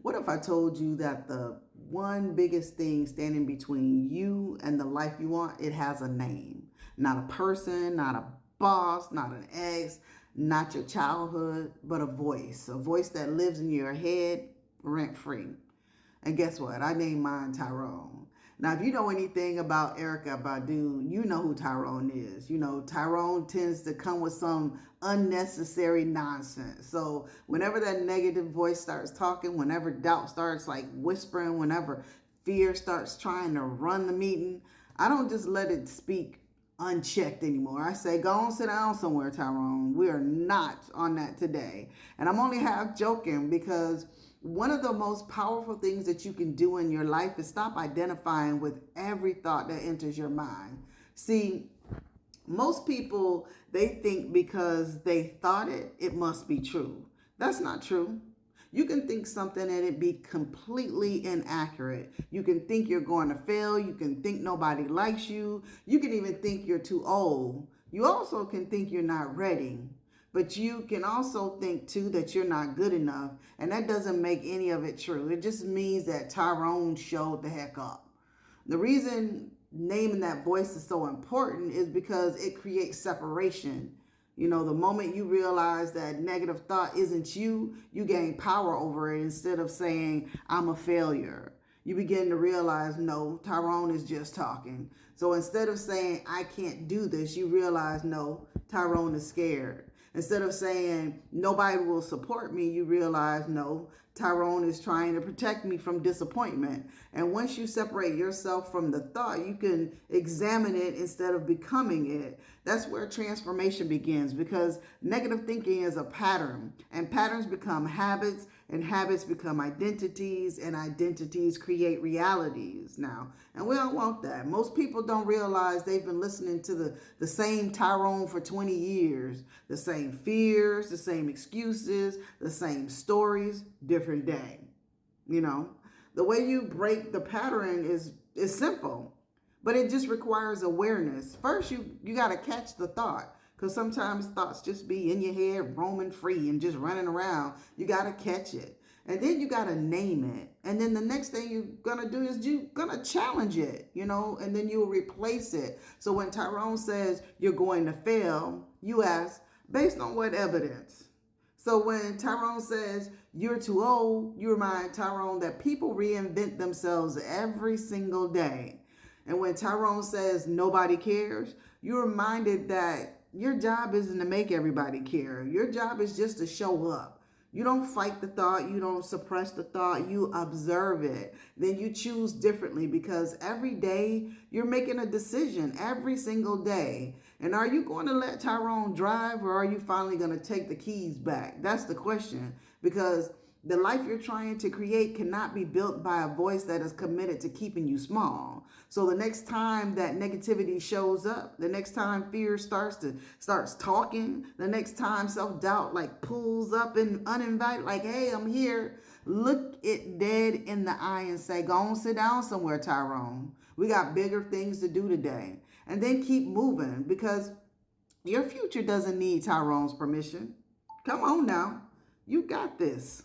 What if I told you that the one biggest thing standing between you and the life you want, it has a name? Not a person, not a boss, not an ex, not your childhood, but a voice that lives in your head rent free. And guess what? I named mine Tyrone. Now, if you know anything about Erica Badu, you know who Tyrone is. You know, Tyrone tends to come with some unnecessary nonsense. So whenever that negative voice starts talking, whenever doubt starts like whispering, whenever fear starts trying to run the meeting, I don't just let it speak unchecked anymore. I say, go on, sit down somewhere, Tyrone. We are not on that today. And I'm only half joking because one of the most powerful things that you can do in your life is stop identifying with every thought that enters your mind. See, most people, they think because they thought it, it must be true. That's not true. You can think something and it be completely inaccurate. You can think you're going to fail. You can think nobody likes you. You can even think you're too old. You also can think you're not ready. But you can also think too that you're not good enough. And that doesn't make any of it true. It just means that Tyrone showed the heck up. The reason naming that voice is so important is because it creates separation. You know, the moment you realize that negative thought isn't you, you gain power over it instead of saying, I'm a failure. You begin to realize, no, Tyrone is just talking. So instead of saying, I can't do this, you realize, no, Tyrone is scared. Instead of saying, nobody will support me, you realize, no, Tyrone is trying to protect me from disappointment. And once you separate yourself from the thought, you can examine it instead of becoming it. That's where transformation begins, because negative thinking is a pattern, and patterns become habits, and habits become identities, and identities create realities now. And we don't want that. Most people don't realize they've been listening to the same Tyrone for 20 years. The same fears, the same excuses, the same stories, different day. You know, the way you break the pattern is simple, but it just requires awareness. First, you got to catch the thought, because sometimes thoughts just be in your head roaming free and just running around. You got to catch it. And then you got to name it. And then the next thing you're going to do is you're going to challenge it, you know, and then you'll replace it. So when Tyrone says you're going to fail, you ask, based on what evidence? So when Tyrone says you're too old, you remind Tyrone that people reinvent themselves every single day. And when Tyrone says nobody cares, you're reminded that your job isn't to make everybody care. Your job is just to show up. You don't fight the thought. You don't suppress the thought. You observe it. Then you choose differently, because every day you're making a decision every single day. And are you going to let Tyrone drive, or are you finally going to take the keys back? That's the question, because the life you're trying to create cannot be built by a voice that is committed to keeping you small. So the next time that negativity shows up, the next time fear starts talking, the next time self-doubt like pulls up and uninvited, like, hey, I'm here, look it dead in the eye and say, go on, sit down somewhere, Tyrone. We got bigger things to do today. And then keep moving, because your future doesn't need Tyrone's permission. Come on now. You got this.